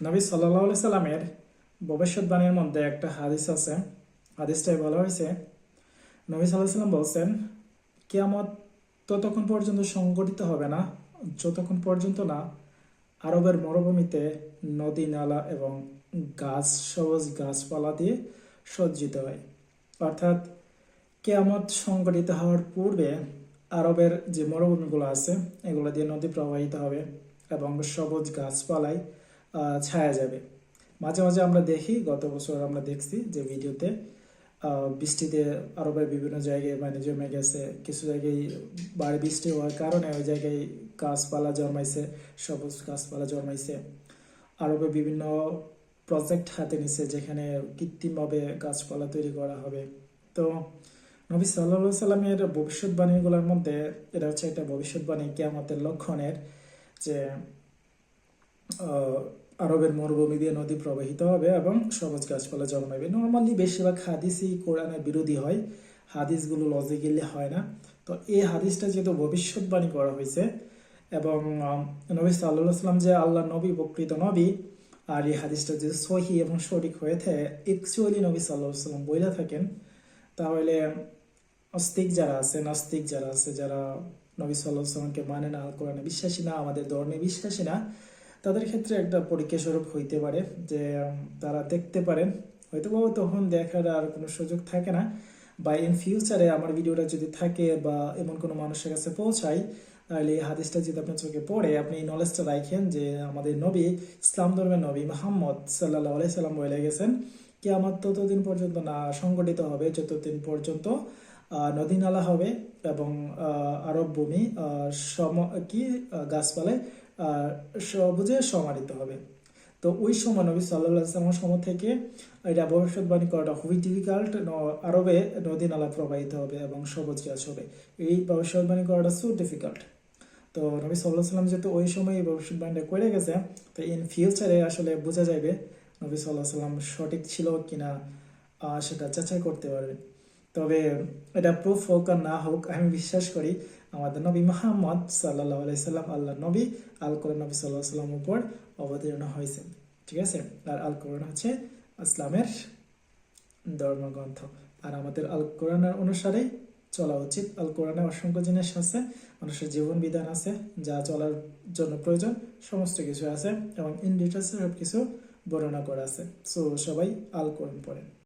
নবী সাল্লাল্লাহু আলাইহি সাল্লামের ভবিষ্যৎবাণীর মধ্যে একটা হাদিস আছে। হাদিসটাই বলা হয়েছে, নবী সাল্লাল্লাহু আলাইহি সাল্লাম বলছেন, কিয়ামত ততক্ষণ পর্যন্ত সংঘটিত হবে না যতক্ষণ পর্যন্ত না আরবের মরুভূমিতে নদী নালা এবং গাছ, সবুজ গাছপালা দিয়ে সজ্জিত হয়। অর্থাৎ কেয়ামত সংঘটিত হওয়ার পূর্বে আরবের যে মরুভূমিগুলো আছে এগুলো দিয়ে নদী প্রবাহিত হবে এবং সবুজ গাছপালায় ছায়া যাবে। মাঝে মাঝে আমরা দেখি, গত বছর আমরা দেখছি যে ভিডিওতে বৃষ্টিতে আরবের বিভিন্ন জায়গায় মানে জমে গেছে, কিছু জায়গায় ভারী বৃষ্টি হওয়ার কারণে ওই জায়গায় গাছপালা জন্মাইছে, সবুজ গাছপালা জন্মাইছে। আরবে বিভিন্ন প্রজেক্ট হাতে নিছে যেখানে কৃত্রিমভাবে গাছপালা তৈরি করা হবে। তো নবী সাল্লাল্লাহু সাল্লামের ভবিষ্যৎবাণীগুলোর মধ্যে এটা হচ্ছে একটা ভবিষ্যৎবাণী কিয়ামতের লক্ষণের, যে আরবের মরুভূমি দিয়ে নদী প্রবাহিত হবে এবং সবুজ গাছপালা জন্মাবে। নর্মালি বেশিরভাগ হাদিসই কোরআনের বিরোধী হয়, হাদিসগুলো লজিক্যালি হয় না। তো এই হাদিসটা যেহেতু ভবিষ্যৎবাণী করা হয়েছে এবং নবী সাল্লাল্লাহু সাল্লাম যে আল্লাহ নবী, প্রকৃত নবী, আর এই হাদিসটা যদি সহি এবং সঠিক হয়ে থাকে, অ্যাকচুয়ালি নবী সাল্লাল্লাহু সাল্লাম বইলা থাকেন, তাহলে অস্তিক যারা আছে, নাস্তিক যারা আছে, যারা নবী সাল্লাল্লাহু আলাইহি সাল্লামকে মানে না, কোরআনে বিশ্বাসী না, আমাদের ধর্মে বিশ্বাসী না, তাদের ক্ষেত্রে একটা পরীক্ষা স্বরূপ হইতে পারে যে তারা দেখতে পারেন, হয়তো বা তখন দেখার আর কোনো সুযোগ থাকে না, বা ইন ফিউচারে আমার ভিডিওটা যদি থাকে বা এমন কোনো মানুষের কাছে পৌঁছায়, তাহলে এই হাদিসটা যদি আপনার চোখে পড়ে, আপনি এই নলেজটা রাখেন যে আমাদের নবী, ইসলাম ধর্মের নবী মুহাম্মদ সাল্লাল্লাহু আলাইহি সাল্লাম বলে গেছেন, কিয়ামত ততদিন পর্যন্ত না সংগঠিত হবে যতদিন পর্যন্ত নদী নালা হবে এবং আরব ভূমি গাছপালায় সবুজে সমানিত হবে। তো ওই সময় নবী সাল্লাল্লাহু আলাইহি ওয়াসাল্লামের সময় থেকে এটা ভবিষ্যৎবাণী করাটা খুবই ডিফিকাল্ট। আরবে নদী নালা প্রবাহিত হবে এবং সবুজ গাছ হবে, এই ভবিষ্যৎবাণী করাটা সো ডিফিকাল্ট। তো নবী সাল্লাল্লাহু আলাইহি ওয়াসাল্লাম যেহেতু ওই সময় এই ভবিষ্যৎবাণীটা করে গেছে, তো ইন ফিউচারে আসলে বোঝা যাবে নবী সাল্লাল্লাহু আলাইহি ওয়াসাল্লাম সঠিক ছিল কিনা, সেটা যাচাই করতে পারবে। তবে এটা প্রুফ হোক আর না হোক, আমি বিশ্বাস করি আমাদের নবী মুহাম্মদ সাল্লাল্লাহু আলাইহি সাল্লাম আল্লাহ নবী, আল কোরআন নবী সাল্লাল্লাহু আলাইহি সাল্লামের উপর অবতীর্ণ হয়েছে। ঠিক আছে, আর আল কোরআন হচ্ছে ইসলামের ধর্মগ্রন্থ, আর আমাদের আল কোরআনের অনুসারেই চলা উচিত। আল কোরআনে অসংখ্য জিনিস আছে, মানুষের জীবন বিধান আছে, যা চলার জন্য প্রয়োজন সমস্ত কিছু আছে এবং ইন ডিটেলস সব কিছু বর্ণনা করা আছে। সো সবাই আল কোরআন পড়েন।